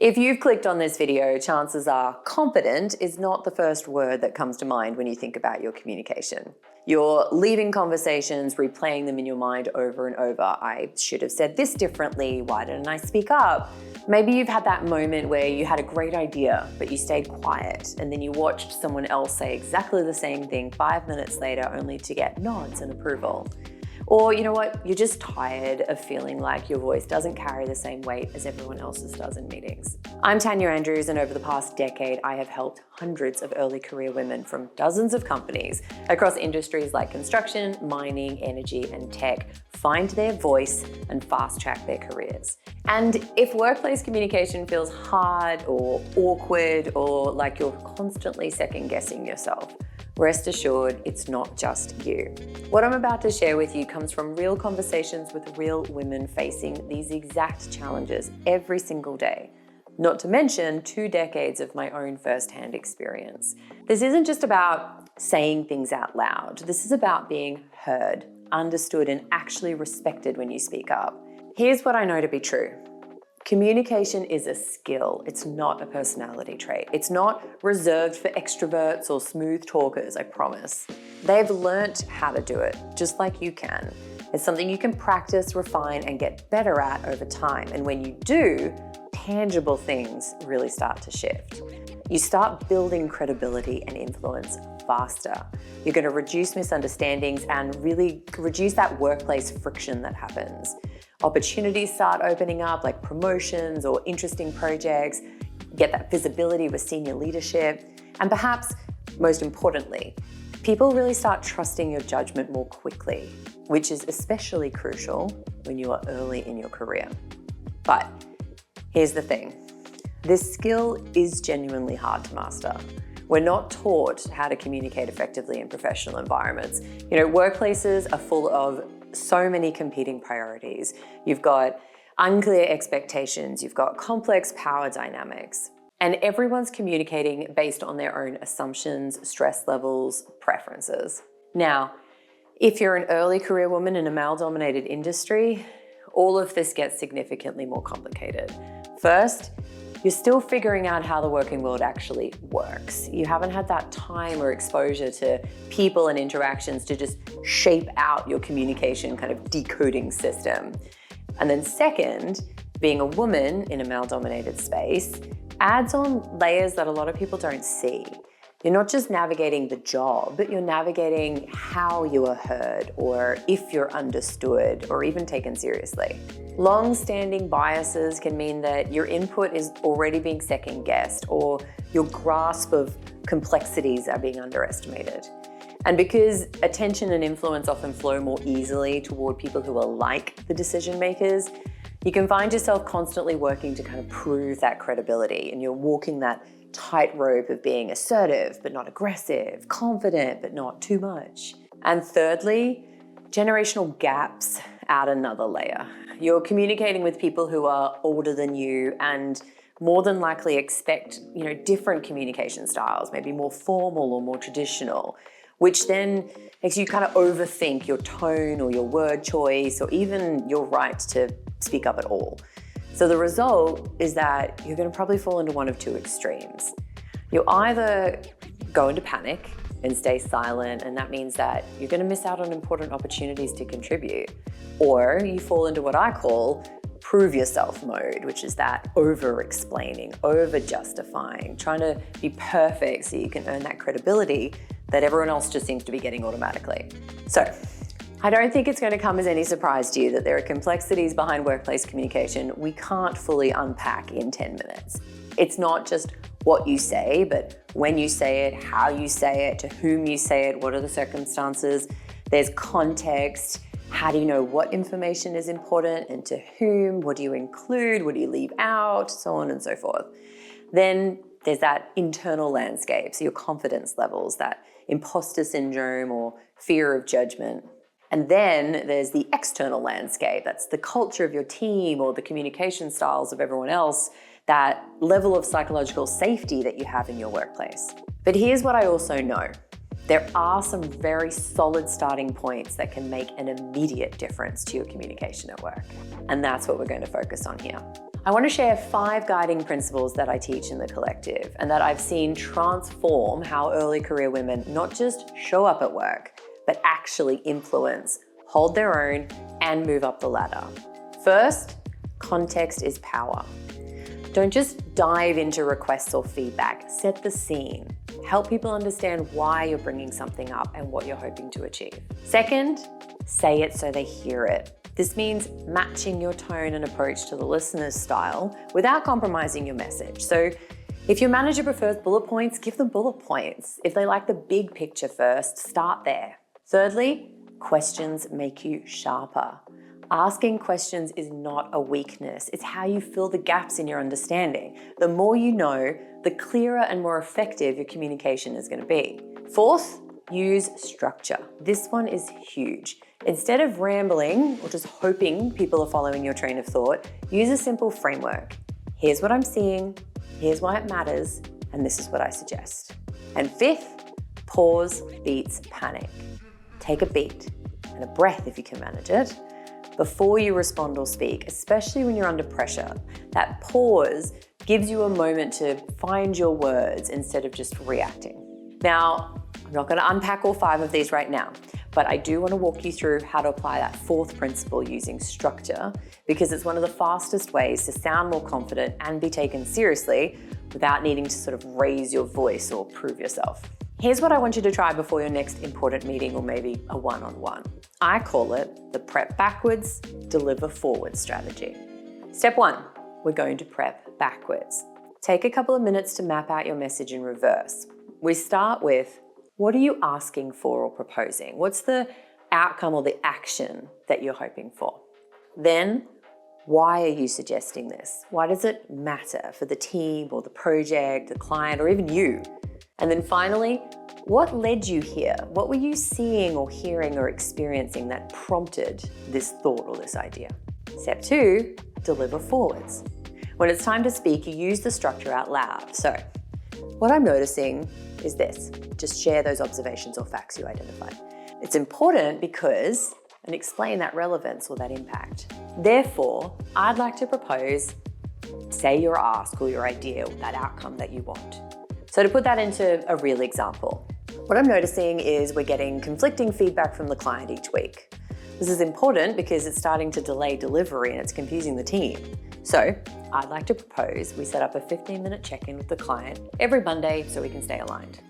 If you've clicked on this video, chances are competent is not the first word that comes to mind when you think about your communication. You're leaving conversations, replaying them in your mind over and over. I should have said this differently. Why didn't I speak up? Maybe you've had that moment where you had a great idea, but you stayed quiet, and then you watched someone else say exactly the same thing 5 minutes later, only to get nods and approval. Or you know what, you're just tired of feeling like your voice doesn't carry the same weight as everyone else's does in meetings. I'm Tanya Andrews, and over the past decade, I have helped hundreds of early career women from dozens of companies across industries like construction, mining, energy, and tech find their voice and fast-track their careers. And if workplace communication feels hard or awkward or like you're constantly second-guessing yourself, rest assured, it's not just you. What I'm about to share with you comes from real conversations with real women facing these exact challenges every single day. Not to mention 2 decades of my own firsthand experience. This isn't just about saying things out loud. This is about being heard, understood, and actually respected when you speak up. Here's what I know to be true. Communication is a skill. It's not a personality trait. It's not reserved for extroverts or smooth talkers, I promise. They've learnt how to do it, just like you can. It's something you can practice, refine, and get better at over time. And when you do, tangible things really start to shift. You start building credibility and influence faster. You're going to reduce misunderstandings and really reduce that workplace friction that happens. Opportunities start opening up, like promotions or interesting projects. You get that visibility with senior leadership. And perhaps most importantly, people really start trusting your judgment more quickly, which is especially crucial when you are early in your career. But here's the thing. This skill is genuinely hard to master. We're not taught how to communicate effectively in professional environments. Workplaces are full of so many competing priorities. You've got unclear expectations, you've got complex power dynamics, and everyone's communicating based on their own assumptions, stress levels, preferences. Now, if you're an early career woman in a male-dominated industry, all of this gets significantly more complicated. First, you're still figuring out how the working world actually works. You haven't had that time or exposure to people and interactions to just shape out your communication kind of decoding system. And then second, being a woman in a male-dominated space adds on layers that a lot of people don't see. You're not just navigating the job, but you're navigating how you are heard, or if you're understood, or even taken seriously. Long-standing biases can mean that your input is already being second-guessed, or your grasp of complexities are being underestimated. And because attention and influence often flow more easily toward people who are like the decision makers, you can find yourself constantly working to kind of prove that credibility, and you're walking that tightrope of being assertive but not aggressive, confident but not too much. And thirdly, generational gaps add another layer. You're communicating with people who are older than you and more than likely expect, different communication styles, maybe more formal or more traditional, which then makes you kind of overthink your tone or your word choice or even your right to speak up at all. So the result is that you're going to probably fall into one of two extremes. You'll either go into panic and stay silent, and that means that you're going to miss out on important opportunities to contribute. Or you fall into what I call prove yourself mode, which is that over-explaining, over-justifying, trying to be perfect so you can earn that credibility that everyone else just seems to be getting automatically. So I don't think it's going to come as any surprise to you that there are complexities behind workplace communication we can't fully unpack in 10 minutes. It's not just what you say, but when you say it, how you say it, to whom you say it, what are the circumstances. There's context. How do you know what information is important and to whom? What do you include? What do you leave out? So on and so forth. Then there's that internal landscape, so your confidence levels, that imposter syndrome or fear of judgment. And then there's the external landscape. That's the culture of your team or the communication styles of everyone else, that level of psychological safety that you have in your workplace. But here's what I also know. There are some very solid starting points that can make an immediate difference to your communication at work. And that's what we're going to focus on here. I want to share 5 guiding principles that I teach in the collective and that I've seen transform how early career women not just show up at work, but actually influence, hold their own, and move up the ladder. First, context is power. Don't just dive into requests or feedback, set the scene. Help people understand why you're bringing something up and what you're hoping to achieve. Second, say it so they hear it. This means matching your tone and approach to the listener's style without compromising your message. So if your manager prefers bullet points, give them bullet points. If they like the big picture first, start there. Thirdly, questions make you sharper. Asking questions is not a weakness. It's how you fill the gaps in your understanding. The more you know, the clearer and more effective your communication is going to be. Fourth, use structure. This one is huge. Instead of rambling or just hoping people are following your train of thought, use a simple framework. Here's what I'm seeing, here's why it matters, and this is what I suggest. And fifth, pause beats panic. Take a beat and a breath if you can manage it before you respond or speak, especially when you're under pressure. That pause gives you a moment to find your words instead of just reacting. Now, I'm not going to unpack all 5 of these right now, but I do want to walk you through how to apply that 4th principle using structure, because it's one of the fastest ways to sound more confident and be taken seriously without needing to sort of raise your voice or prove yourself. Here's what I want you to try before your next important meeting or maybe a one-on-one. I call it the prep backwards, deliver forward strategy. Step 1, we're going to prep backwards. Take a couple of minutes to map out your message in reverse. We start with, what are you asking for or proposing? What's the outcome or the action that you're hoping for? Then, why are you suggesting this? Why does it matter for the team or the project, the client, or even you? And then finally, what led you here? What were you seeing or hearing or experiencing that prompted this thought or this idea? Step 2, deliver forwards. When it's time to speak, you use the structure out loud. So, what I'm noticing is this. Just share those observations or facts you identified. It's important because, and explain that relevance or that impact. Therefore, I'd like to propose, say your ask or your idea or that outcome that you want. So to put that into a real example, what I'm noticing is we're getting conflicting feedback from the client each week. This is important because it's starting to delay delivery and it's confusing the team. So I'd like to propose we set up a 15-minute check-in with the client every Monday so we can stay aligned.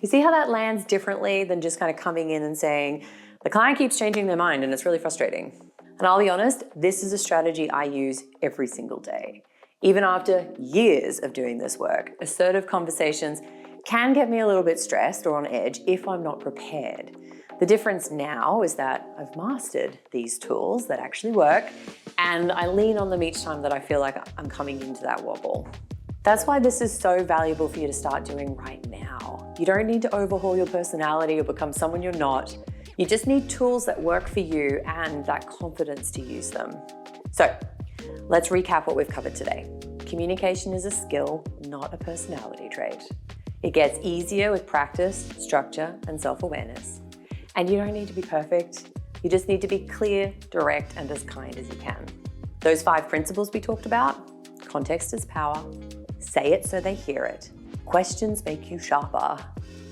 You see how that lands differently than just kind of coming in and saying, the client keeps changing their mind and it's really frustrating. And I'll be honest, this is a strategy I use every single day. Even after years of doing this work, assertive conversations can get me a little bit stressed or on edge if I'm not prepared. The difference now is that I've mastered these tools that actually work, and I lean on them each time that I feel like I'm coming into that wobble. That's why this is so valuable for you to start doing right now. You don't need to overhaul your personality or become someone you're not. You just need tools that work for you and that confidence to use them. So, let's recap what we've covered today. Communication is a skill, not a personality trait. It gets easier with practice, structure, and self-awareness. And you don't need to be perfect. You just need to be clear, direct, and as kind as you can. Those 5 principles we talked about: context is power, say it so they hear it, questions make you sharper,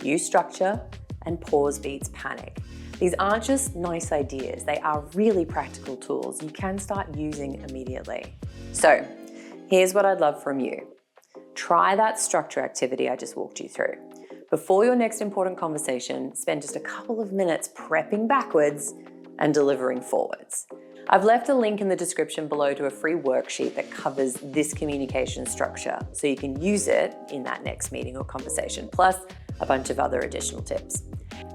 use structure, and pause beats panic. These aren't just nice ideas, they are really practical tools you can start using immediately. So, here's what I'd love from you. Try that structure activity I just walked you through. Before your next important conversation, spend just a couple of minutes prepping backwards and delivering forwards. I've left a link in the description below to a free worksheet that covers this communication structure, so you can use it in that next meeting or conversation, plus a bunch of other additional tips.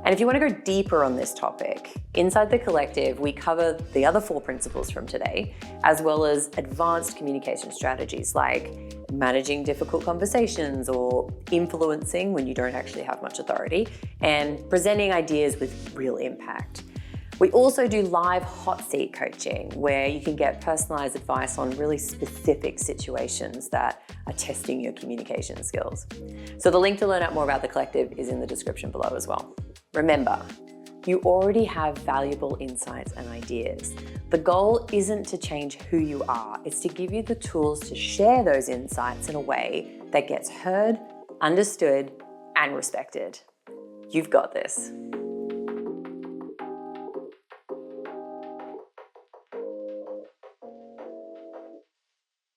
And if you want to go deeper on this topic, inside the collective, we cover the other 4 principles from today, as well as advanced communication strategies like managing difficult conversations or influencing when you don't actually have much authority, and presenting ideas with real impact. We also do live hot seat coaching where you can get personalized advice on really specific situations that are testing your communication skills. So the link to learn out more about the collective is in the description below as well. Remember, you already have valuable insights and ideas. The goal isn't to change who you are, it's to give you the tools to share those insights in a way that gets heard, understood, and respected. You've got this.